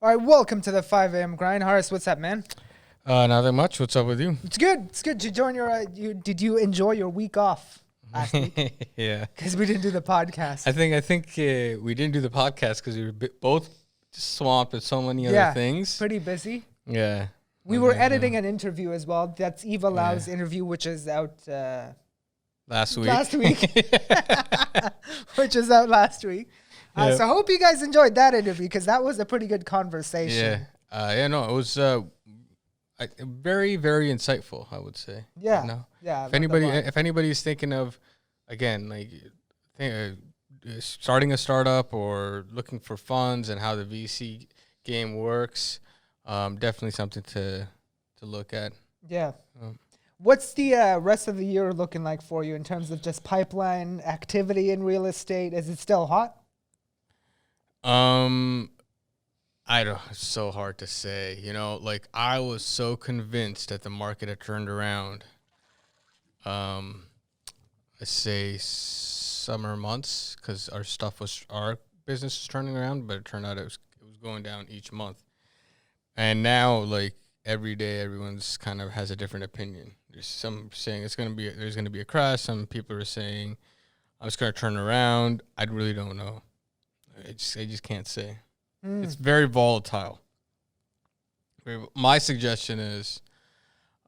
All right, welcome to the 5 a.m. grind. Horace, what's up, man? Nothing much. What's up with you? It's good. It's good. Did you enjoy your week off last week? Yeah. Because we didn't do the podcast. I think we didn't do the podcast because we were both swamped with so many other things. Pretty busy. Yeah. We were editing an interview as well. That's Eva Lau's interview, which is out last week. Which is out last week. So I hope you guys enjoyed that interview because that was a pretty good conversation. Yeah. It was very, very insightful, I would say. Yeah. You know? Yeah. If anybody's thinking of, again, starting a startup or looking for funds and how the VC game works, definitely something to look at. Yeah. What's the rest of the year looking like for you in terms of just pipeline activity in real estate? Is it still hot? It's so hard to say. I was so convinced that the market had turned around. Let's say summer months, because our business was turning around, but it turned out it was going down each month. And now, every day, everyone's kind of has a different opinion. There's some saying there's going to be a crash. Some people are saying it's going to turn around. I really don't know. I just can't say. It's very volatile. My suggestion is,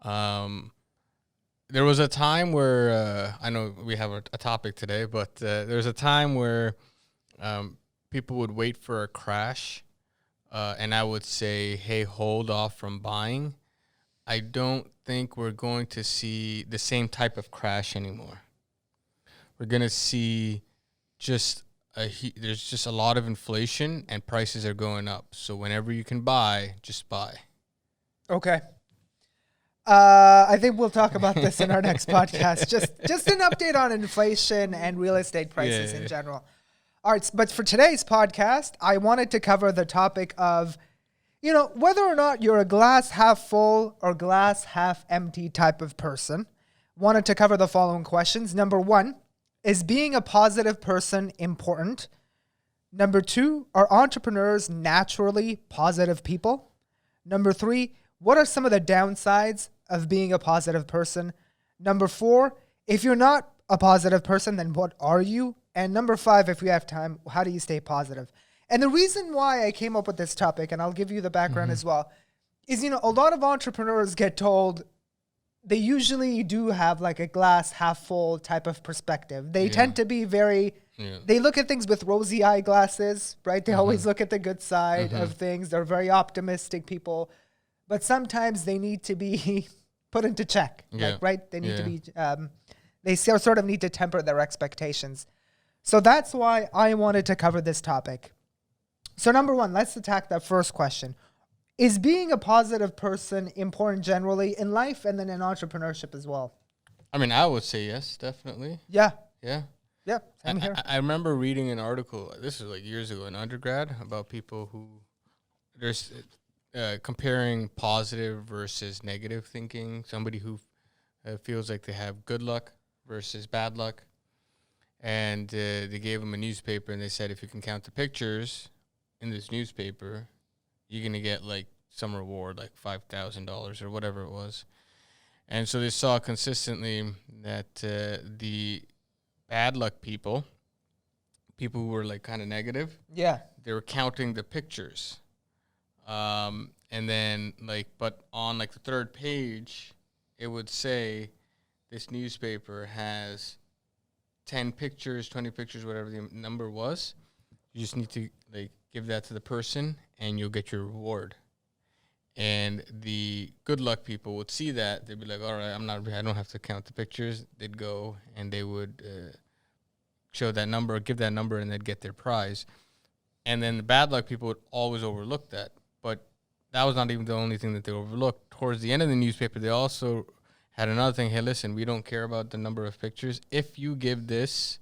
there was a time where I know we have a topic today, but there was a time where people would wait for a crash, and I would say, "Hey, hold off from buying." I don't think we're going to see the same type of crash anymore. We're going to see there's just a lot of inflation and prices are going up. So whenever you can buy, just buy. Okay. I think we'll talk about this in our next podcast. Just an update on inflation and real estate prices in general. All right, but for today's podcast, I wanted to cover the topic of, whether or not you're a glass half full or glass half empty type of person. Wanted to cover the following questions. Number 1, is being a positive person important? Number 2, are entrepreneurs naturally positive people? Number 3, what are some of the downsides of being a positive person? Number 4, if you're not a positive person, then what are you? And number 5, if we have time, how do you stay positive? And the reason why I came up with this topic, and I'll give you the background as well, is, a lot of entrepreneurs get told they usually do have a glass half full type of perspective. They tend to be they look at things with rosy eyeglasses, right? They always look at the good side of things. They're very optimistic people, but sometimes they need to be put into check, right? They need to be, they sort of need to temper their expectations. So that's why I wanted to cover this topic. So number 1, let's attack that first question. Is being a positive person important generally in life and then in entrepreneurship as well? I mean, I would say yes, definitely. Yeah. Yeah. Yeah, same here. I remember reading an article, this was years ago in undergrad, about people who there's comparing positive versus negative thinking. Somebody who feels like they have good luck versus bad luck. And they gave them a newspaper and they said, if you can count the pictures in this newspaper, you're going to get some reward, $5,000 or whatever it was. And so they saw consistently that the bad luck people who were kind of negative, they were counting the pictures. And then but on the third page, it would say this newspaper has 10 pictures, 20 pictures, whatever the number was. You just need to give that to the person and you'll get your reward. And the good luck people would see that. They'd be like, all right, I don't have to count the pictures. They'd go and they would show that number, give that number, and they'd get their prize. And then the bad luck people would always overlook that. But that was not even the only thing that they overlooked. Towards the end of the newspaper, they also had another thing. Hey, listen, we don't care about the number of pictures. If you give this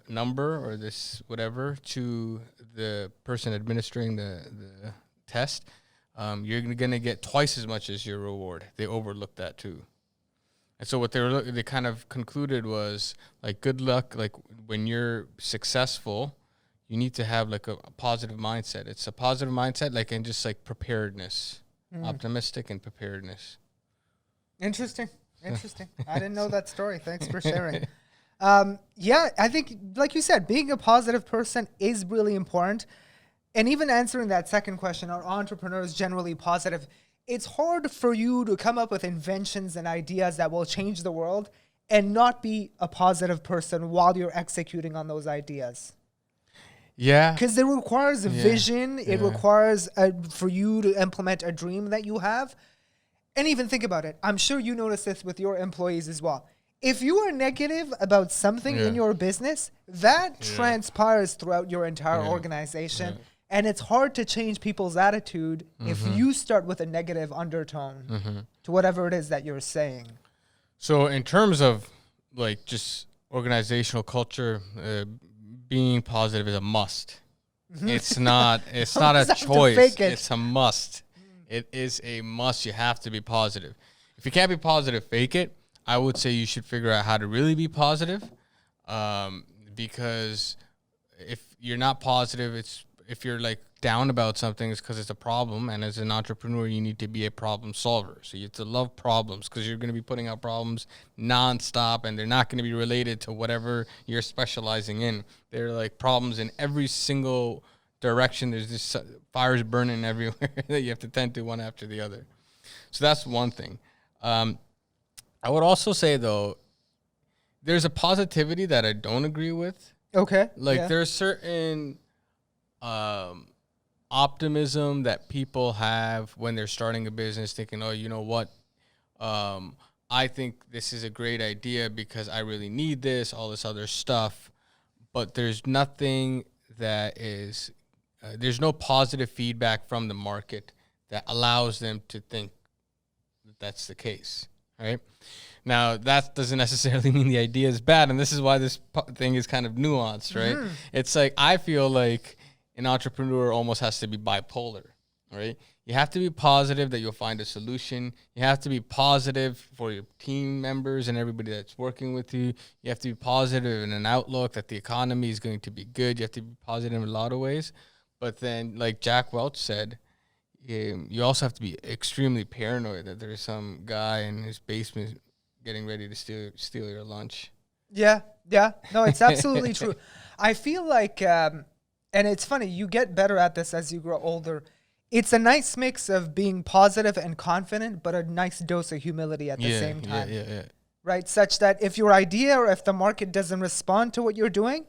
number or this whatever to the person administering the test, you're going to get twice as much as your reward. They overlooked that too. And so what they kind of concluded was good luck. When you're successful, you need to have like a positive mindset. It's a positive mindset, like, and just like preparedness, optimistic and preparedness. Interesting. I didn't know that story. Thanks for sharing. Yeah, I think, like you said, being a positive person is really important. And even answering that second question, are entrepreneurs generally positive? It's hard for you to come up with inventions and ideas that will change the world and not be a positive person while you're executing on those ideas. Yeah. Because it requires a vision. It requires for you to implement a dream that you have. And even think about it. I'm sure you notice this with your employees as well. If you are negative about something in your business, that transpires throughout your entire organization. And it's hard to change people's attitude if you start with a negative undertone to whatever it is that you're saying. So in terms of like just organizational culture, being positive is a must. It's not a choice. It's a must. It is a must. You have to be positive. If you can't be positive, fake it. I would say you should figure out how to really be positive, because if you're not positive, if you're like down about something, it's because it's a problem. And as an entrepreneur, you need to be a problem solver. So you have to love problems, because you're going to be putting out problems nonstop, and they're not going to be related to whatever you're specializing in. They're like problems in every single direction. There's just fires burning everywhere that you have to tend to one after the other. So that's one thing. I would also say, though, there's a positivity that I don't agree with. Okay. Like there's certain optimism that people have when they're starting a business, thinking, oh, you know what? I think this is a great idea because I really need this, all this other stuff. But there's nothing that is, there's no positive feedback from the market that allows them to think that that's the case, right? Now, that doesn't necessarily mean the idea is bad, and this is why this thing is kind of nuanced, right? It's like, I feel like an entrepreneur almost has to be bipolar, right? You have to be positive that you'll find a solution. You have to be positive for your team members and everybody that's working with you. You have to be positive in an outlook that the economy is going to be good. You have to be positive in a lot of ways. But then, like Jack Welch said, you also have to be extremely paranoid that there's some guy in his basement getting ready to steal your lunch. Yeah. No, it's absolutely true. I feel like, and it's funny, you get better at this as you grow older. It's a nice mix of being positive and confident, but a nice dose of humility at the same time. Yeah. Right? Such that if your idea or if the market doesn't respond to what you're doing,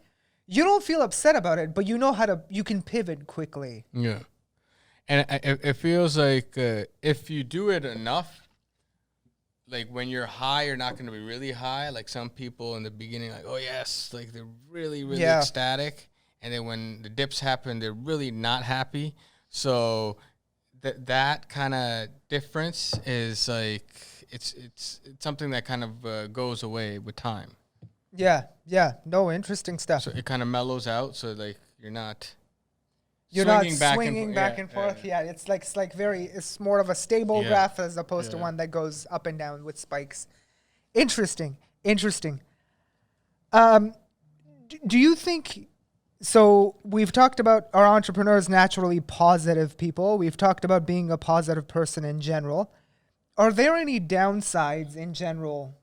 you don't feel upset about it, but you know you can pivot quickly. Yeah. And it feels like if you do it enough, like when you're high, you're not going to be really high. Like some people in the beginning, like, oh yes, like they're really, really ecstatic. And then when the dips happen, they're really not happy. So that kind of difference is like, it's something that kind of goes away with time. Yeah. No, interesting stuff. So it kind of mellows out. So like you're not swinging back and forth. Yeah, it's more of a stable graph as opposed to one that goes up and down with spikes. Interesting. Do you think, so we've talked about our entrepreneurs naturally positive people. We've talked about being a positive person in general. Are there any downsides in general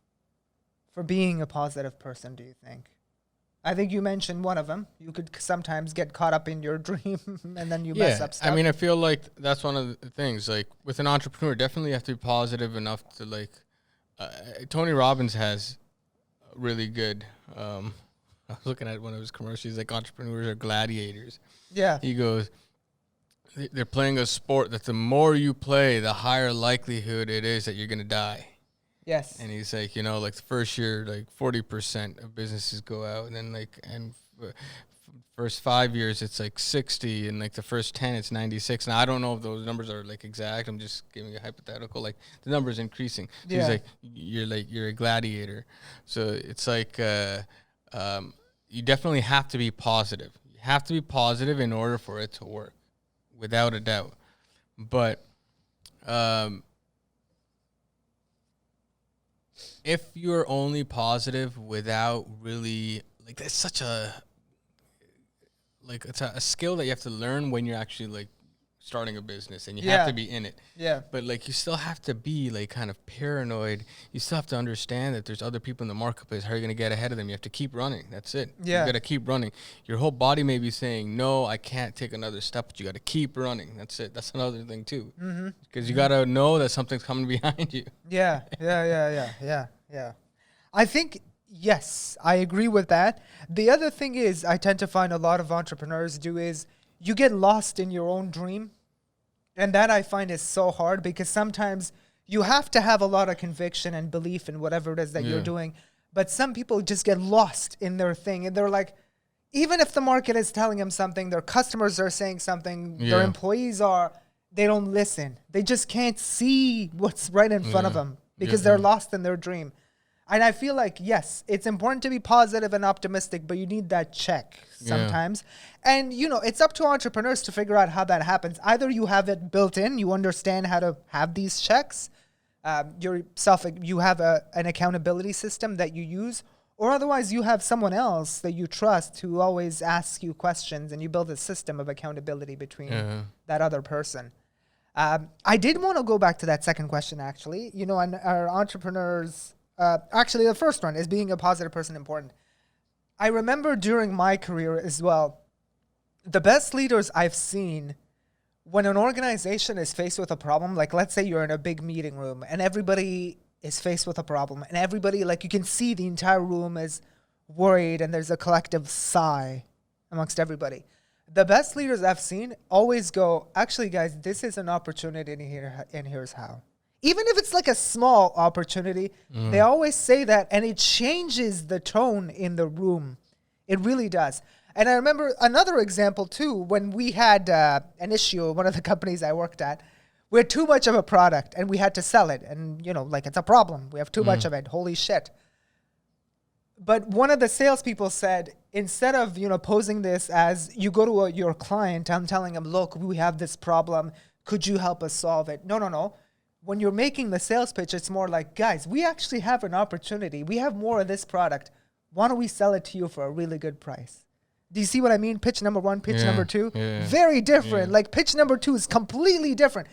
for being a positive person, do you think? I think you mentioned one of them. You could sometimes get caught up in your dream and then you mess up stuff. I mean, I feel like that's one of the things. Like with an entrepreneur, definitely you have to be positive enough to like. Tony Robbins has really good. I was looking at one of his commercials. Like entrepreneurs are gladiators. Yeah. He goes, they're playing a sport that the more you play, the higher likelihood it is that you're gonna die. Yes. And he's like, like the first year, like 40% of businesses go out, and then first 5 years it's like 60, and like the first 10 it's 96. Now I don't know if those numbers are like exact. I'm just giving a hypothetical. Like the number's increasing. So he's like, you're a gladiator. So it's like you definitely have to be positive. You have to be positive in order for it to work, without a doubt. But if you're only positive without really, like, that's such a, like it's a skill that you have to learn when you're actually like starting a business, and you Yeah. have to be in it. Yeah. But like you still have to be like kind of paranoid. You still have to understand that there's other people in the marketplace. How are you going to get ahead of them? You have to keep running. That's it. Yeah. You got to keep running. Your whole body may be saying, no, I can't take another step, but you got to keep running. That's it. That's another thing too. Because you got to know that something's coming behind you. Yeah. Yeah. I think, yes, I agree with that. The other thing is, I tend to find a lot of entrepreneurs do is you get lost in your own dream. And that I find is so hard, because sometimes you have to have a lot of conviction and belief in whatever it is that you're doing. But some people just get lost in their thing. And they're like, even if the market is telling them something, their customers are saying something, their employees are, they don't listen. They just can't see what's right in front of them because they're lost in their dream. And I feel like, yes, it's important to be positive and optimistic, but you need that check sometimes. And, you know, it's up to entrepreneurs to figure out how that happens. Either you have it built in, you understand how to have these checks, you have an accountability system that you use, or otherwise you have someone else that you trust who always asks you questions, and you build a system of accountability between that other person. I did want to go back to that second question, actually. You know, and our entrepreneurs... actually, the first one is being a positive person important. I remember during my career as well, the best leaders I've seen, when an organization is faced with a problem, like let's say you're in a big meeting room and everybody is faced with a problem, and everybody, like you can see the entire room is worried and there's a collective sigh amongst everybody. The best leaders I've seen always go, actually, guys, this is an opportunity and here's how. Even if it's like a small opportunity, they always say that, and it changes the tone in the room. It really does. And I remember another example too, when we had an issue at one of the companies I worked at. We had too much of a product and we had to sell it. And, you know, like it's a problem. We have too much of it. Holy shit. But one of the salespeople said, instead of, you know, posing this as you go to your client and telling them, look, we have this problem. Could you help us solve it? No. When you're making the sales pitch, it's more like, guys, we actually have an opportunity. We have more of this product. Why don't we sell it to you for a really good price? Do you see what I mean? Pitch number one, pitch number two, very different. Like pitch number two is completely different.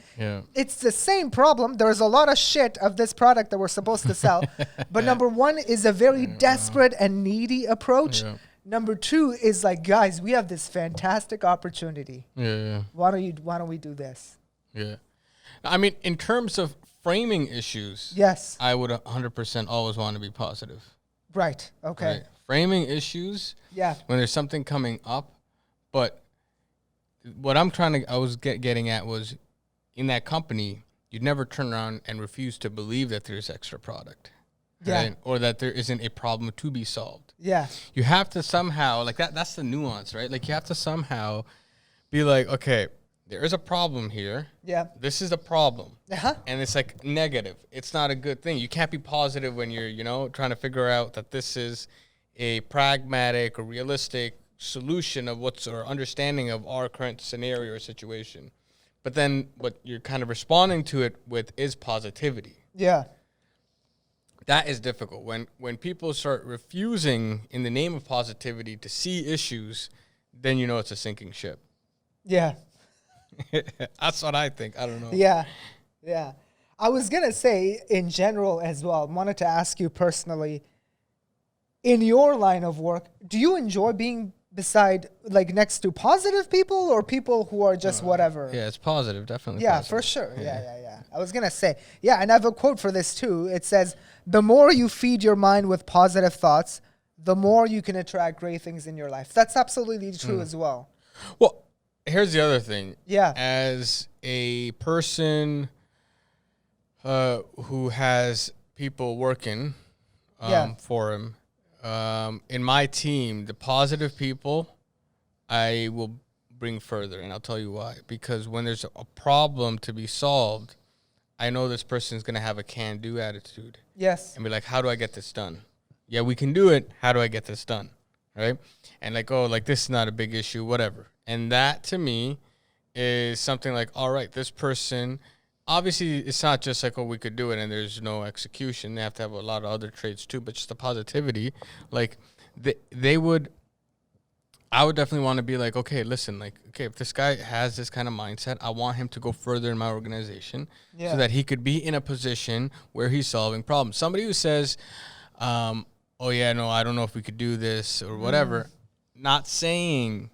It's the same problem. There's a lot of shit of this product that we're supposed to sell. But number one is a very desperate and needy approach. Number two is like, guys, we have this fantastic opportunity. Why don't we do this? I mean, in terms of framing issues, yes, I would 100% always want to be positive. Right. Okay. Right. Framing issues. When there's something coming up, but what I was getting at was, in that company, you'd never turn around and refuse to believe that there's extra product, right? Or that there isn't a problem to be solved. You have to somehow, like that's the nuance, right? Like you have to somehow be like, okay, there is a problem here. This is a problem. And it's like negative. It's not a good thing. You can't be positive when you're, you know, trying to figure out that this is a pragmatic or realistic solution of or understanding of our current scenario or situation. But then what you're kind of responding to it with is positivity. That is difficult. When people start refusing in the name of positivity to see issues, then you know it's a sinking ship. That's what I think. I don't know. I was going to say in general as well, I wanted to ask you personally, in your line of work, do you enjoy being next to positive people or people who are just whatever? Yeah, it's positive, definitely. Positive. For sure. Yeah. I was going to say, and I have a quote for this too. It says, the more you feed your mind with positive thoughts, the more you can attract great things in your life. That's absolutely true as well. Well, here's the other thing. Yeah. As a person who has people working for him, in my team, the positive people I will bring further, and I'll tell you why. Because when there's a problem to be solved, I know this person's going to have a can-do attitude. Yes. And be like, how do I get this done? Yeah, we can do it. How do I get this done? Right? And like, oh, like this is not a big issue, whatever. And that to me is something like, all right, this person, obviously it's not just like, oh, we could do it and there's no execution. They have to have a lot of other traits too, but just the positivity, like they would I would definitely want to be like, okay, listen, like, okay, if this guy has this kind of mindset, I want him to go further in my organization so that he could be in a position where he's solving problems. Somebody who says, oh, yeah, no, I don't know if we could do this or whatever, not saying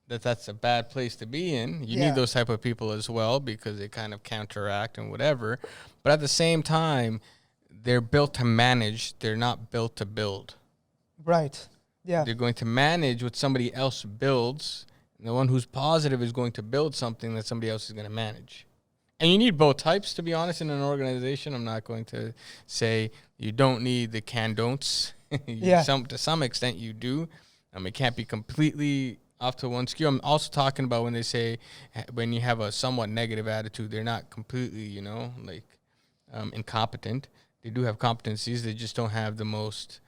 that that's a bad place to be in. You need those type of people as well because they kind of counteract and whatever. But at the same time, they're built to manage. They're not built to build. Right. Yeah. They're going to manage what somebody else builds. And the one who's positive is going to build something that somebody else is going to manage. And you need both types, to be honest, in an organization. I'm not going to say you don't need the can-don'ts. To some extent, you do. It can't be completely off to one skew. I'm also talking about when they say when you have a somewhat negative attitude, they're not completely, incompetent. They do have competencies. They just don't have the most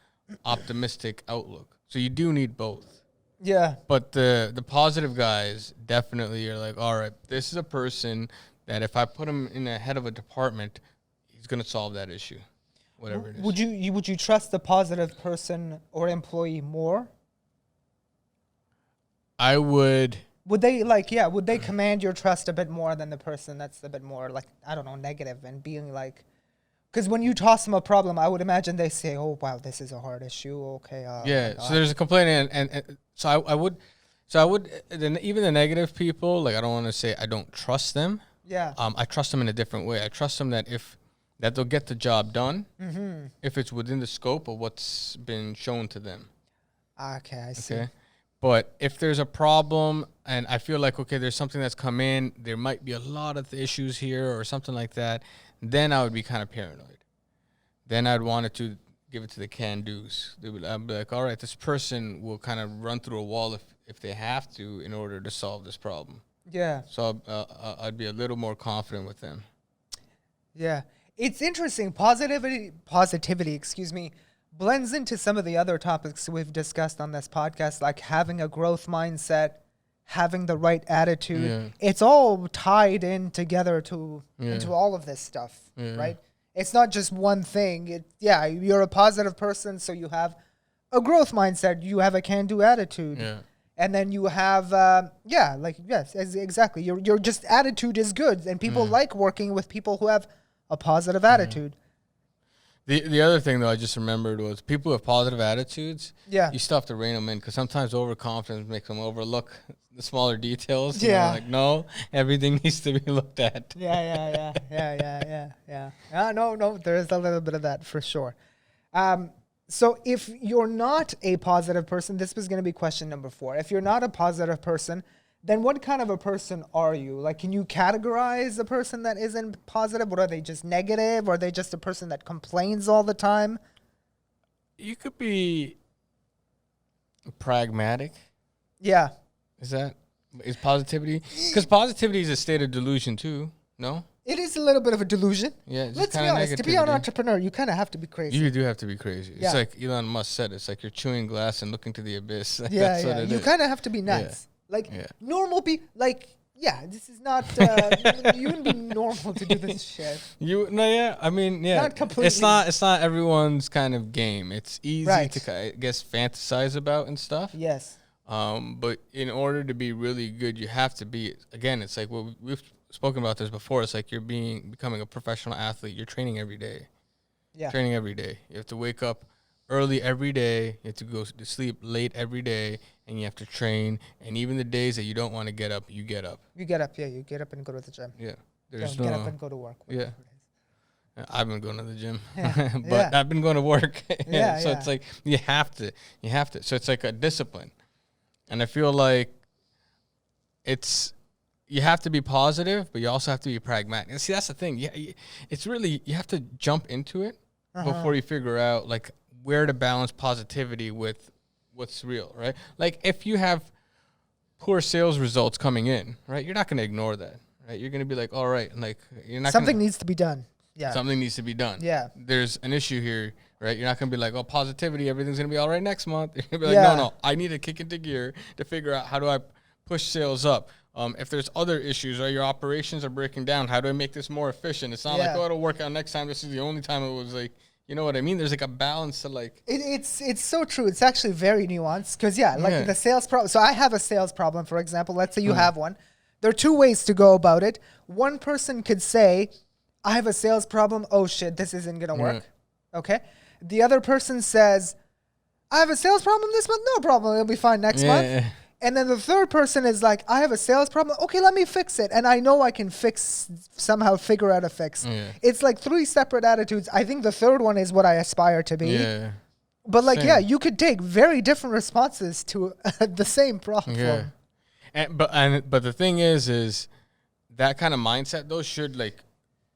optimistic outlook. So you do need both. Yeah. But the positive guys definitely are like, all right, this is a person that if I put him in the head of a department, he's going to solve that issue, whatever it is. Would you trust the positive person or employee more? I would. Would they command your trust a bit more than the person that's a bit more like, I don't know, negative and being like, because when you toss them a problem, I would imagine they say, "Oh, wow, this is a hard issue." Okay. So there's a complaint, and so I would, even the negative people, like I don't want to say I don't trust them. Yeah. I trust them in a different way. I trust them that they'll get the job done if it's within the scope of what's been shown to them. Okay, I see. Okay. But if there's a problem and I feel like, okay, there's something that's come in, there might be a lot of issues here or something like that, then I would be kind of paranoid. Then I'd want it to give it to the can-dos. I'd be like, all right, this person will kind of run through a wall if they have to in order to solve this problem. Yeah. So I'd be a little more confident with them. Yeah. It's interesting. Positivity, blends into some of the other topics we've discussed on this podcast, like having a growth mindset, having the right attitude. Yeah. It's all tied in together into all of this stuff, right? It's not just one thing. You're a positive person, so you have a growth mindset. You have a can-do attitude. Yeah. And then you have, exactly. Your just attitude is good, and people like working with people who have a positive attitude. The other thing, though, I just remembered was people with positive attitudes, you still have to rein them in because sometimes overconfidence makes them overlook the smaller details. Yeah. Like, no, everything needs to be looked at. Yeah. No, there is a little bit of that for sure. So if you're not a positive person, this was going to be question number 4. If you're not a positive person, then what kind of a person are you? Like, can you categorize a person that isn't positive? Or are they just negative? Or are they just a person that complains all the time? You could be pragmatic. Yeah. Is positivity? Because positivity is a state of delusion too, no? It is a little bit of a delusion. Yeah, just Let's be kinda honest. To be an negativity. entrepreneur, you kind of have to be crazy. You do have to be crazy. Yeah. It's like Elon Musk said, it's like you're chewing glass and looking to the abyss. That's what it You is. kind of have to be nuts. Normal people, this is not, you wouldn't be normal to do this shit. Not completely. It's not everyone's kind of game. It's easy to, I guess, fantasize about and stuff. Yes. But in order to be really good, you have to be, again, it's like we've spoken about this before. It's like you're becoming a professional athlete. You're training every day. Yeah. Training every day. You have to wake up early every day. You have to go to sleep late every day, and you have to train. And even the days that you don't want to get up, you get up. You get up, you get up and go to the gym. Yeah. Get up and go to work. Yeah. I've been going to the gym, but I've been going to work. It's like you have to. So it's like a discipline. And I feel like you have to be positive, but you also have to be pragmatic. And see, that's the thing. It's really, you have to jump into it before you figure out like where to balance positivity with what's real, right? Like if you have poor sales results coming in, right? You're not going to ignore that, right? You're going to be like, all right, like you're not. Something needs to be done. Yeah. Something needs to be done. Yeah. There's an issue here, right? You're not going to be like, oh, positivity, everything's going to be all right next month. You're going to be like, no, I need to kick into gear to figure out how do I push sales up. If there's other issues or your operations are breaking down, how do I make this more efficient? It's not like, oh, it'll work out next time. This is the only time it was like, You know what I mean? There's like a balance to like. It's so true. It's actually very nuanced because like the sales problem. So I have a sales problem, for example. Let's say you have one. There are two ways to go about it. One person could say, I have a sales problem. Oh shit, this isn't gonna work. Okay. The other person says, I have a sales problem this month. No problem. It'll be fine next month. Yeah. And then the third person is like, I have a sales problem. Okay, let me fix it. And I know I can somehow figure out a fix. Yeah. It's like three separate attitudes. I think the third one is what I aspire to be. Yeah. But like, Same. you could take very different responses to the same problem. Yeah. But the thing is that kind of mindset though should like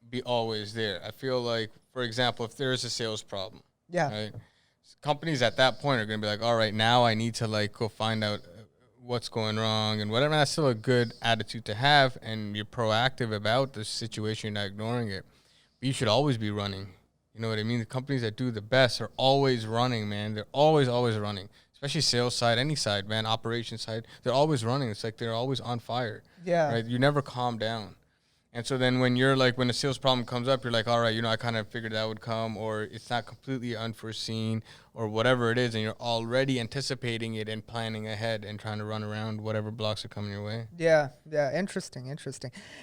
be always there. I feel like, for example, if there is a sales problem, right, companies at that point are going to be like, all right, now I need to like go find out what's going wrong and whatever. That's still a good attitude to have, and you're proactive about the situation, you're not ignoring it. But you should always be running. You know what I mean? The companies that do the best are always running, man. They're always running. Especially sales side, any side, man, operations side. They're always running. It's like they're always on fire. Yeah. Right? You never calm down. And so then when you're like, when a sales problem comes up, you're like, all right, you know, I kind of figured that would come, or it's not completely unforeseen, or whatever it is, and you're already anticipating it and planning ahead and trying to run around whatever blocks are coming your way. Yeah. Interesting.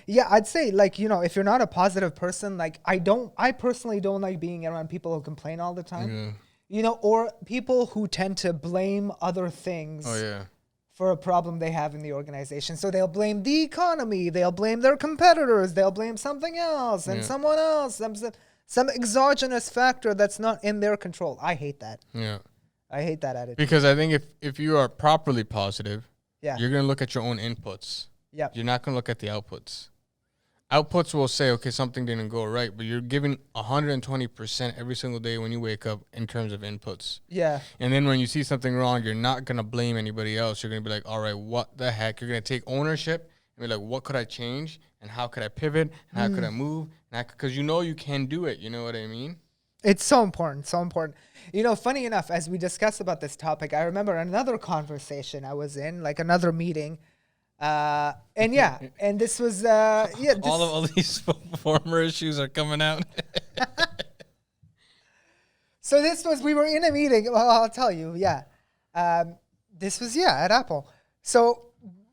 Yeah, I'd say like, you know, if you're not a positive person, like I personally don't like being around people who complain all the time. Yeah. You know, or people who tend to blame other things. Oh, yeah. For a problem they have in the organization. So they'll blame the economy, they'll blame their competitors, they'll blame something else and someone else, some exogenous factor that's not in their control. I hate that. Yeah. I hate that attitude. Because I think if you are properly positive, Yeah. you're going to look at your own inputs. Yeah. You're not going to look at the outputs. Outputs will say, okay, something didn't go right, but you're giving 120% every single day when you wake up in terms of inputs. Yeah. And then when you see something wrong, you're not going to blame anybody else. You're going to be like, all right, what the heck? You're going to take ownership and be like, what could I change? And how could I pivot? And how could I move? Because you know you can do it. You know what I mean? It's so important, so important. You know, funny enough, as we discuss about this topic, I remember another conversation I was in, like another meeting. And this was, all these former issues are coming out. So we were in a meeting. Well, I'll tell you, this was, at Apple. So,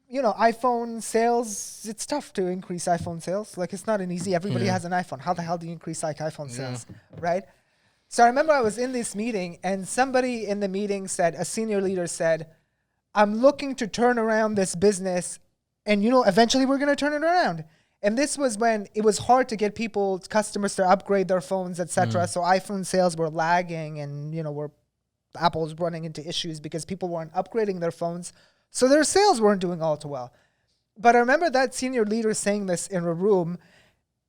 you know, iPhone sales, it's tough to increase iPhone sales. Like, it's not an easy, everybody has an iPhone. How the hell do you increase like iPhone sales, right? So I remember I was in this meeting and somebody in the meeting said, a senior leader said, I'm looking to turn around this business and, you know, eventually we're going to turn it around. And this was when it was hard to get customers to upgrade their phones, etc. So iPhone sales were lagging and, you know, Apple was running into issues because people weren't upgrading their phones. So their sales weren't doing all too well. But I remember that senior leader saying this in a room.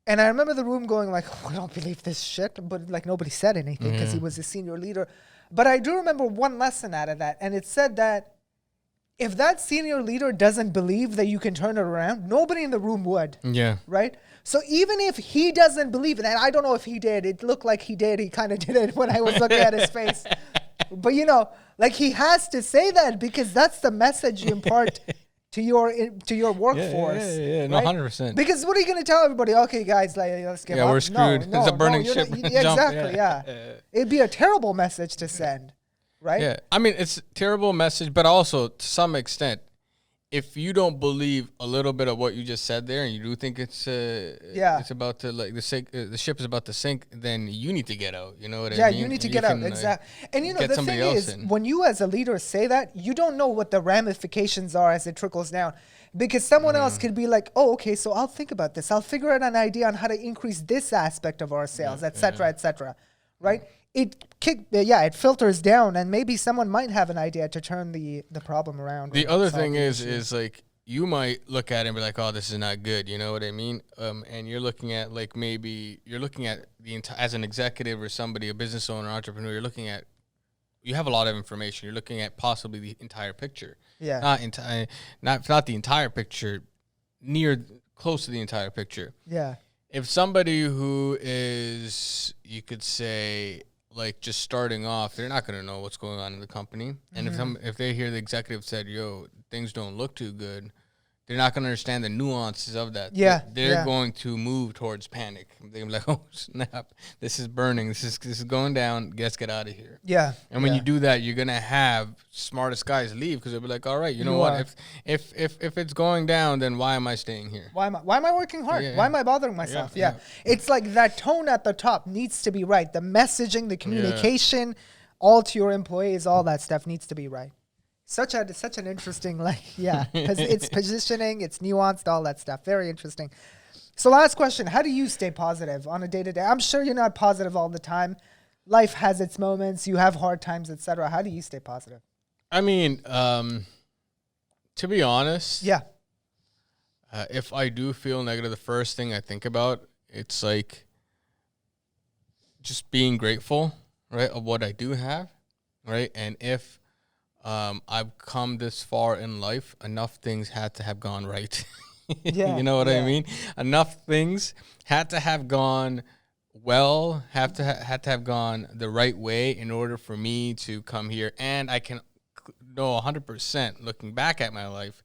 And I remember the room going like, oh, I don't believe this shit. But like nobody said anything because he was a senior leader. But I do remember one lesson out of that. And it said that if that senior leader doesn't believe that you can turn it around, nobody in the room would. Yeah. Right? So even if he doesn't believe it, and I don't know if he did, it looked like he did. He kind of did it when I was looking at his face. But, you know, like he has to say that because that's the message you impart to your workforce. Yeah, no, right? 100%. Because what are you going to tell everybody? Okay, guys, like, let's give up. We're screwed. No, It's a burning you're ship. not, exactly, yeah. It'd be a terrible message to send, right? Yeah, I mean, it's a terrible message, but also to some extent, if you don't believe a little bit of what you just said there, and you do think it's about to like the ship is about to sink, then you need to get out. You know what I mean? Yeah, you need to get out. Exactly. And you know the thing is, when you as a leader say that, you don't know what the ramifications are as it trickles down, because someone else could be like, oh, okay, so I'll think about this. I'll figure out an idea on how to increase this aspect of our sales, etc., right? It filters down, and maybe someone might have an idea to turn the problem around. The other thing is like you might look at it and be like, oh, this is not good. You know what I mean? And you're looking at like maybe you're looking at as an executive or somebody, a business owner, entrepreneur. You have a lot of information. You're looking at possibly the entire picture. Yeah. Not the entire picture, close to the entire picture. Yeah. If somebody who is, you could say, like just starting off, they're not going to know what's going on in the company. And if they hear the executive said, yo, things don't look too good, they're not going to understand the nuances of that. Yeah, They're going to move towards panic. They're like, oh, snap. This is burning. This is going down. Let's get out of here. Yeah. And when you do that, you're going to have smartest guys leave because they'll be like, all right, you know what? If it's going down, then why am I staying here? Why am I working hard? Why am I bothering myself? Yeah. It's like that tone at the top needs to be right. The messaging, the communication, all to your employees, all that stuff needs to be right. Such an interesting, because it's positioning, it's nuanced, all that stuff. Very interesting. So last question, how do you stay positive on a day-to-day? I'm sure you're not positive all the time. Life has its moments. You have hard times, etc. How do you stay positive? I mean, to be honest, if I do feel negative, the first thing I think about, it's like just being grateful, right, of what I do have, right? And if I've come this far in life, enough things had to have gone right. You know what I mean? Enough things had to have gone well, had to have gone the right way in order for me to come here. And I can know 100% looking back at my life.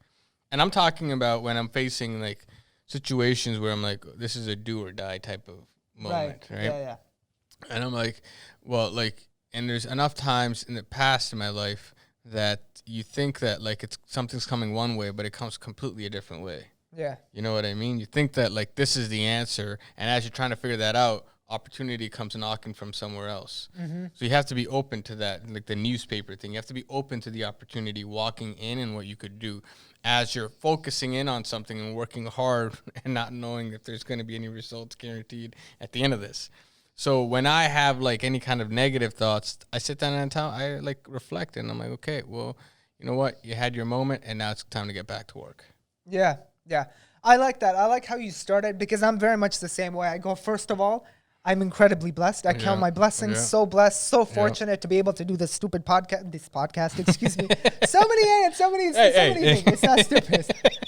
And I'm talking about when I'm facing like situations where I'm like, this is a do or die type of moment, right? Yeah. And I'm like, well, like, and there's enough times in the past in my life that you think that like something's coming one way, but it comes completely a different way. Yeah. You know what I mean? You think that like this is the answer, and as you're trying to figure that out, opportunity comes knocking from somewhere else. Mm-hmm. So you have to be open to that, like the newspaper thing. You have to be open to the opportunity, walking in and what you could do as you're focusing in on something and working hard and not knowing if there's going to be any results guaranteed at the end of this. So when I have like any kind of negative thoughts, I sit down and I like reflect, and I'm like, okay, well, you know what? You had your moment, and now it's time to get back to work. Yeah. I like that. I like how you started, because I'm very much the same way. I go, first of all, I'm incredibly blessed. I count my blessings. So blessed, so fortunate to be able to do this stupid podcast. Excuse me. so many things. It's not stupid.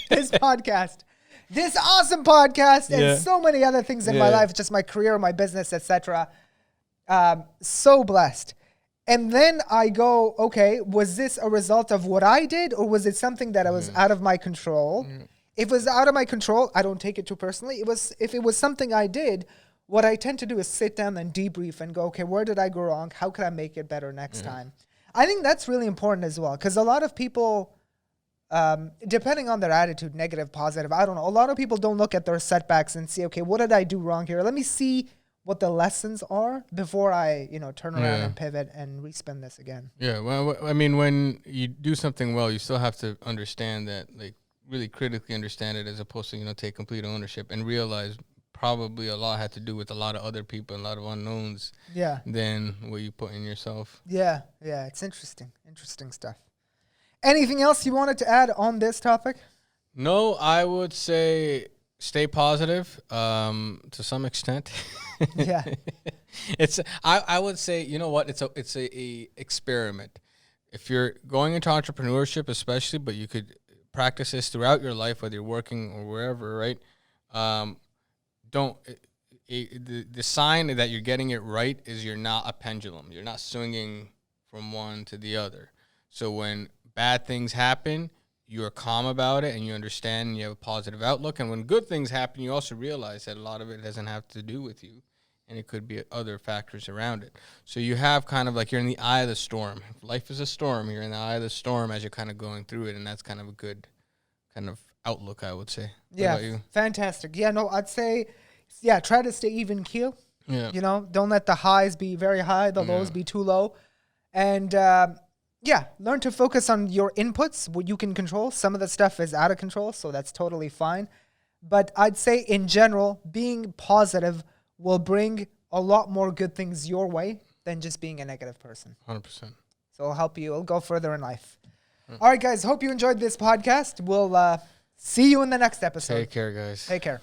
This podcast. This awesome podcast and so many other things in my life, just my career, my business, etc. So blessed. And then I go, okay, was this a result of what I did, or was it something that was out of my control? If it was out of my control, I don't take it too personally. If it was something I did, what I tend to do is sit down and debrief and go, okay, where did I go wrong? How could I make it better next time? I think that's really important as well, because a lot of people, depending on their attitude, negative, positive, I don't know. A lot of people don't look at their setbacks and see, okay, what did I do wrong here? Let me see what the lessons are before I, turn around and pivot and respin this again. Yeah, well, I mean, when you do something well, you still have to understand that, like, really critically understand it, as opposed to, take complete ownership and realize probably a lot had to do with a lot of other people, a lot of unknowns than what you put in yourself. Yeah, it's interesting stuff. Anything else you wanted to add on this topic? No, I would say stay positive to some extent. Yeah. I would say, you know what, it's a experiment. If you're going into entrepreneurship especially, but you could practice this throughout your life, whether you're working or wherever, right? The sign that you're getting it right is you're not a pendulum. You're not swinging from one to the other. So when bad things happen, you're calm about it and you understand and you have a positive outlook. And when good things happen, you also realize that a lot of it doesn't have to do with you, and it could be other factors around it. So you have kind of like you're in the eye of the storm. If life is a storm, you're in the eye of the storm as you're kind of going through it, and that's kind of a good kind of outlook, I would say. Yeah, what about you? Fantastic. Yeah, no, I'd say, try to stay even keel. Yeah. Don't let the highs be very high, the lows be too low. And learn to focus on your inputs, what you can control. Some of the stuff is out of control, so that's totally fine. But I'd say in general, being positive will bring a lot more good things your way than just being a negative person. 100%. So it'll help you. It'll go further in life. All right, guys. Hope you enjoyed this podcast. We'll see you in the next episode. Take care, guys. Take care.